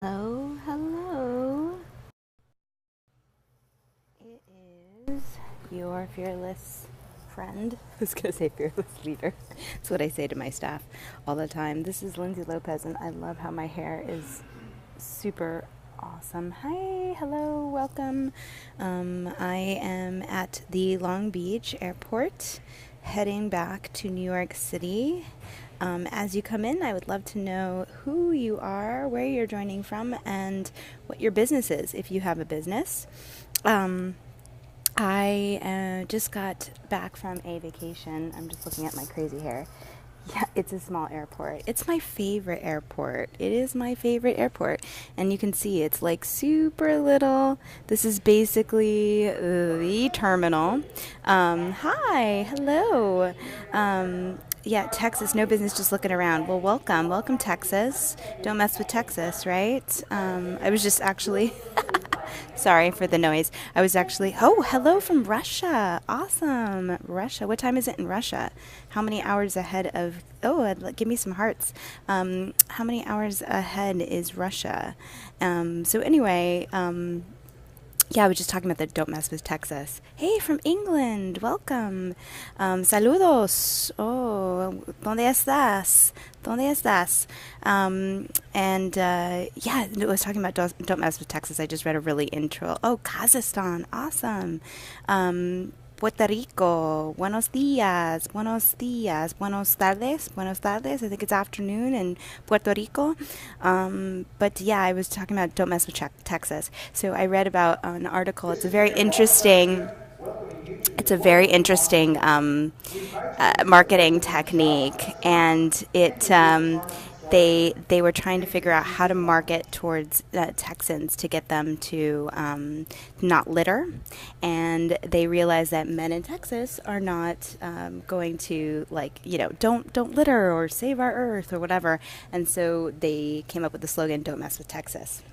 Hello, hello. It is your fearless friend. I was going to say fearless leader. That's what I say to my staff all the time. This is Lindsay Lopez, and I love how my hair is super awesome. Hi, hello, welcome. I am at the Long Beach airport heading back to New York City. As you come in, I would love to know who you are, where you're joining from, and what your business is, if you have a business. Um, I just got back from a vacation. I'm just looking at my crazy hair. Yeah, it's a small airport. It's my favorite airport. It is my favorite airport. And you can see it's like super little. This is basically the terminal. Hi, hello. Yeah, Texas, no business just looking around. Well, welcome. Welcome, Texas. Don't mess with Texas, right? I was just actually Sorry for the noise. I was actually, oh, hello from Russia. Awesome. Russia. What time is it in Russia? How many hours ahead of, oh, give me some hearts. How many hours ahead is Russia? So anyway, yeah, I was just talking about the Don't Mess with Texas. Hey, from England, welcome. Saludos. Oh, ¿dónde estás? ¿Dónde estás? Yeah, I was talking about Don't Mess with Texas. I just read a really intro. Oh, Kazakhstan, awesome. Puerto Rico, buenos días, buenos días, buenos tardes. I think it's afternoon in Puerto Rico. But yeah, I was talking about Don't Mess with Texas. So I read about an article. It's a very interesting marketing technique, and they were trying to figure out how to market towards Texans to get them to not litter, and they realized that men in Texas are not going to, like, don't litter or save our earth or whatever, and so they came up with the slogan, "Don't mess with Texas."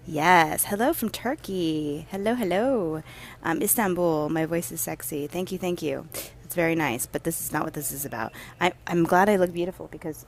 Yes. Hello from Turkey. Hello, hello. Istanbul. My voice is sexy. Thank you, thank you. It's very nice, but this is not what this is about. I'm glad I look beautiful because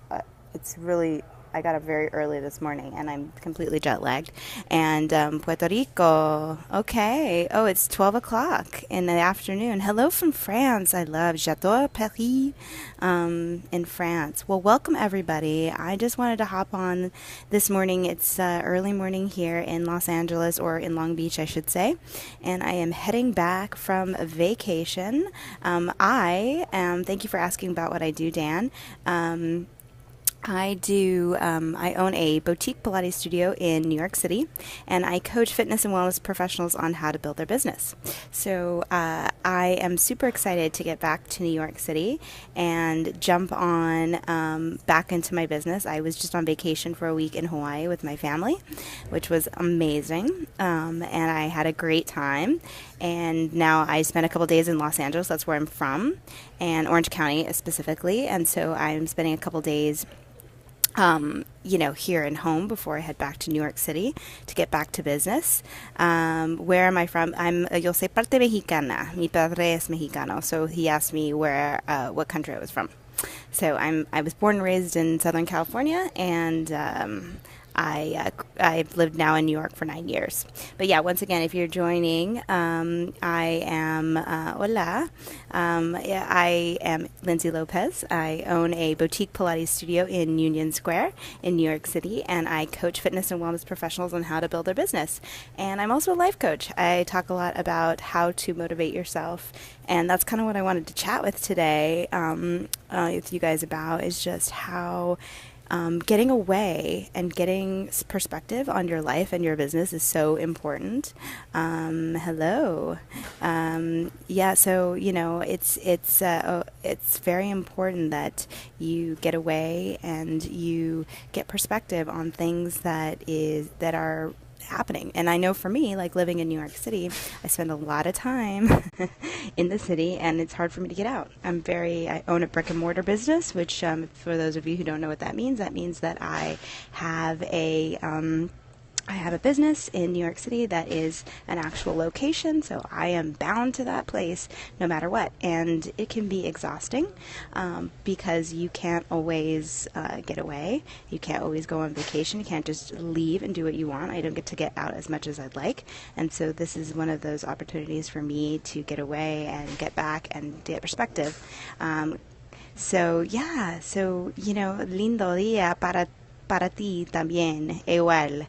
it's really, I got up very early this morning and I'm completely jet lagged. And Puerto Rico. Okay. Oh, it's 12 o'clock in the afternoon. Hello from France. I love J'adore Paris in France. Well, welcome everybody. I just wanted to hop on this morning. It's early morning here in Los Angeles, or in Long Beach, I should say. And I am heading back from a vacation. Thank you for asking about what I do, Dan. I own a boutique Pilates studio in New York City, and I coach fitness and wellness professionals on how to build their business. So I am super excited to get back to New York City and jump on back into my business. I was just on vacation for a week in Hawaii with my family, which was amazing, and I had a great time. And now I spent a couple days in Los Angeles, that's where I'm from, and Orange County specifically, and so I'm spending a couple days here in home before I head back to New York City to get back to business. Where am I from? Yo soy parte mexicana. Mi padre es mexicano. So he asked me what country I was from. So I was born and raised in Southern California, and I've lived now in New York for 9 years. But yeah, once again, if you're joining, I am hola. Yeah, I am Lindsay Lopez. I own a boutique Pilates studio in Union Square in New York City, and I coach fitness and wellness professionals on how to build their business. And I'm also a life coach. I talk a lot about how to motivate yourself, and that's kind of what I wanted to chat with today with you guys about, is just how getting away and getting perspective on your life and your business is so important. Hello. Yeah, so it's very important that you get away and you get perspective on things that are happening. And I know for me, like living in New York City, I spend a lot of time in the city, and it's hard for me to get out. I own a brick and mortar business, which for those of you who don't know what that means that I have a I have a business in New York City that is an actual location, so I am bound to that place no matter what. And it can be exhausting because you can't always get away. You can't always go on vacation. You can't just leave and do what you want. I don't get to get out as much as I'd like. And so this is one of those opportunities for me to get away and get back and get perspective. So, lindo día para ti también, igual.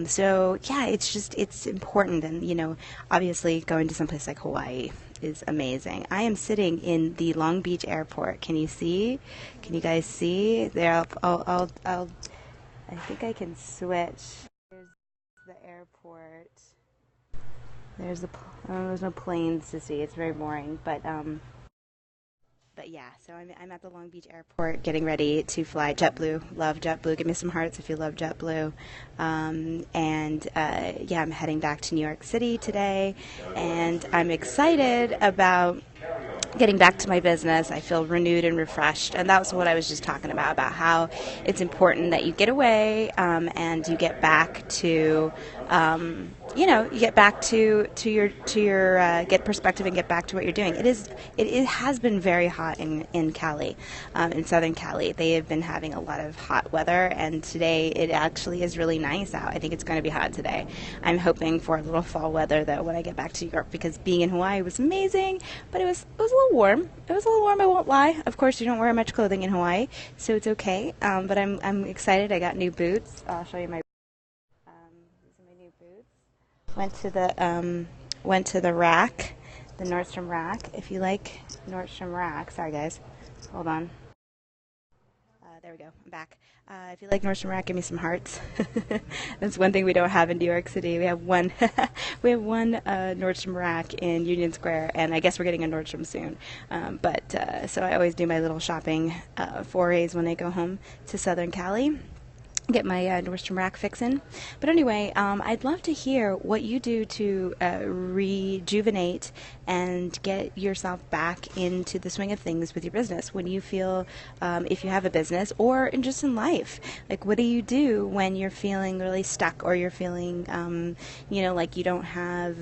So yeah, it's important. And, obviously going to someplace like Hawaii is amazing. I am sitting in the Long Beach airport. Can you see? Can you guys see? There, I think I can switch. There's the airport. There's no planes to see. It's very boring, but yeah, so I'm at the Long Beach airport getting ready to fly JetBlue. Love JetBlue. Give me some hearts if you love JetBlue. I'm heading back to New York City today, and I'm excited about getting back to my business. I feel renewed and refreshed, and that was what I was just talking about how it's important that you get away and you get back to get perspective and get back to what you're doing. It has been very hot in Cali, in Southern Cali. They have been having a lot of hot weather, and today it actually is really nice out. I think it's going to be hot today. I'm hoping for a little fall weather though when I get back to New York, because being in Hawaii was amazing, but it was a little warm. It was a little warm, I won't lie. Of course, you don't wear much clothing in Hawaii, so it's okay. But I'm excited. I got new boots. I'll show you my. These are my new boots. Went to the rack, the Nordstrom Rack. If you like Nordstrom Rack, sorry guys, hold on. There we go. I'm back. If you like Nordstrom Rack, give me some hearts. That's one thing we don't have in New York City. We have one Nordstrom Rack in Union Square, and I guess we're getting a Nordstrom soon. So I always do my little shopping forays when I go home to Southern Cali. Get my Nordstrom Rack fixin'. But anyway, I'd love to hear what you do to rejuvenate and get yourself back into the swing of things with your business when you feel, if you have a business or just in life. Like, what do you do when you're feeling really stuck, or you're feeling, like you don't have,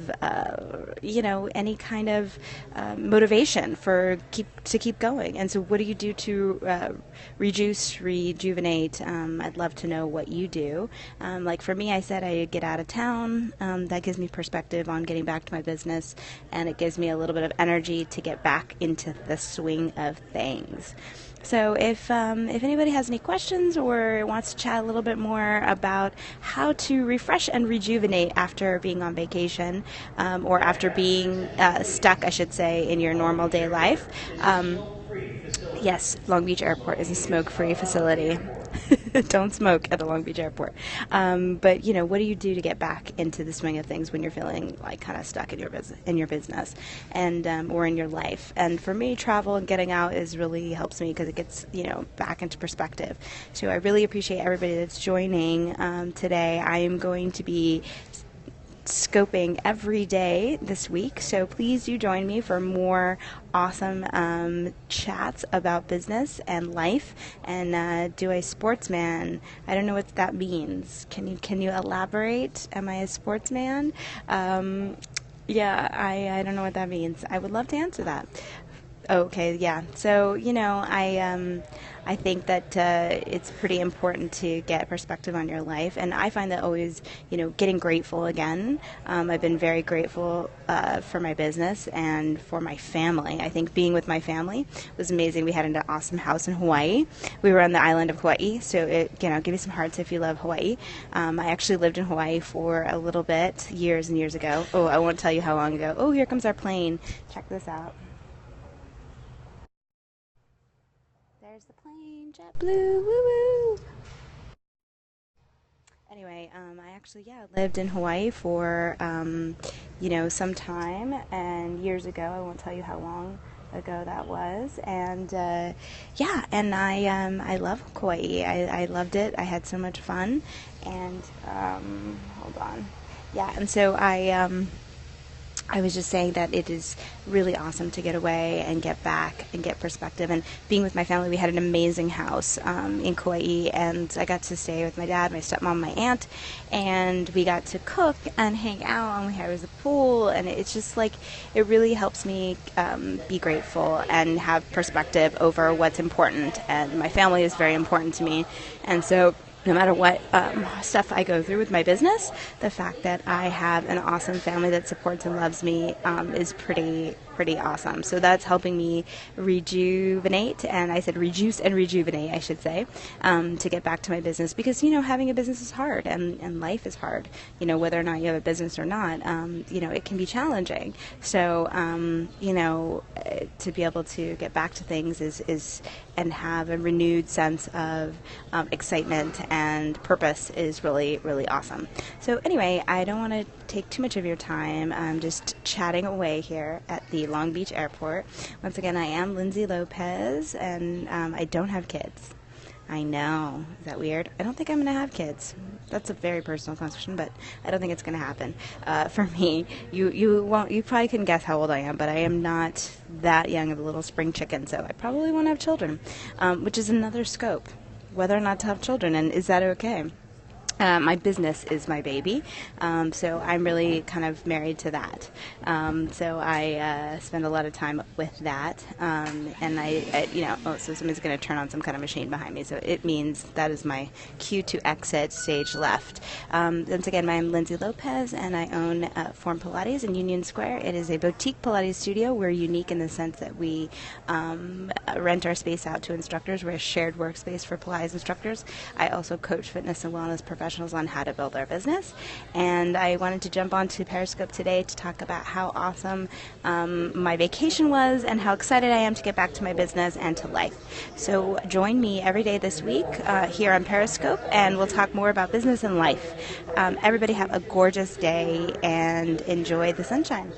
any kind of motivation to keep going? And so what do you do to rejuvenate? I'd love to know what you do. Like for me, I said I get out of town. That gives me perspective on getting back to my business, and it gives me a little bit of energy to get back into the swing of things. So if anybody has any questions or wants to chat a little bit more about how to refresh and rejuvenate after being on vacation, or after being stuck, I should say, in your normal day life, yes, Long Beach Airport is a smoke-free facility. Don't smoke at the Long Beach Airport. But what do you do to get back into the swing of things when you're feeling like kind of stuck in your business, and or in your life? And for me, travel and getting out really helps me, because it gets back into perspective. So I really appreciate everybody that's joining today. I am going to be scoping every day this week, so please do join me for more awesome chats about business and life. And do a sportsman? I don't know what that means. Can you elaborate? Am I a sportsman? Yeah, I don't know what that means. I would love to answer that. Okay, yeah. So, I think that it's pretty important to get perspective on your life. And I find that always, getting grateful again. I've been very grateful for my business and for my family. I think being with my family was amazing. We had an awesome house in Hawaii. We were on the island of Hawaii. So, give me some hearts if you love Hawaii. I actually lived in Hawaii for a little bit, years and years ago. Oh, I won't tell you how long ago. Oh, here comes our plane. Check this out. There's the plane, JetBlue, woo-woo! Anyway, I actually, lived in Hawaii for, some time, and years ago. I won't tell you how long ago that was. And, and I love Hawaii. I loved it. I had so much fun. And, hold on. Yeah, and so I was just saying that it is really awesome to get away and get back and get perspective. And being with my family, we had an amazing house in Kauai, and I got to stay with my dad, my stepmom, my aunt, and we got to cook and hang out, and there was a pool, and it's just like, it really helps me be grateful and have perspective over what's important. And my family is very important to me, and so no matter what stuff I go through with my business, the fact that I have an awesome family that supports and loves me is pretty awesome. So that's helping me rejuvenate, and I said rejuice and rejuvenate, I should say, to get back to my business, because, having a business is hard, and life is hard, whether or not you have a business or not, it can be challenging. So, to be able to get back to things is and have a renewed sense of excitement and purpose is really, really awesome. So anyway, I don't want to take too much of your time. I'm just chatting away here at the Long Beach airport. Once again, I am Lindsay Lopez, and I don't have kids. I know. Is that weird? I don't think I'm going to have kids. That's a very personal question, but I don't think it's going to happen. For me, you probably couldn't guess how old I am, but I am not that young of a little spring chicken, so I probably won't have children, which is another scope, whether or not to have children, and is that okay? My business is my baby, so I'm really kind of married to that. So I spend a lot of time with that, and so somebody's going to turn on some kind of machine behind me, so it means that is my cue to exit stage left. Once again, I'm Lindsay Lopez, and I own Form Pilates in Union Square. It is a boutique Pilates studio. We're unique in the sense that we rent our space out to instructors. We're a shared workspace for Pilates instructors. I also coach fitness and wellness professionals on how to build their business, and I wanted to jump onto Periscope today to talk about how awesome my vacation was and how excited I am to get back to my business and to life. So join me every day this week here on Periscope, and we'll talk more about business and life. Everybody have a gorgeous day and enjoy the sunshine.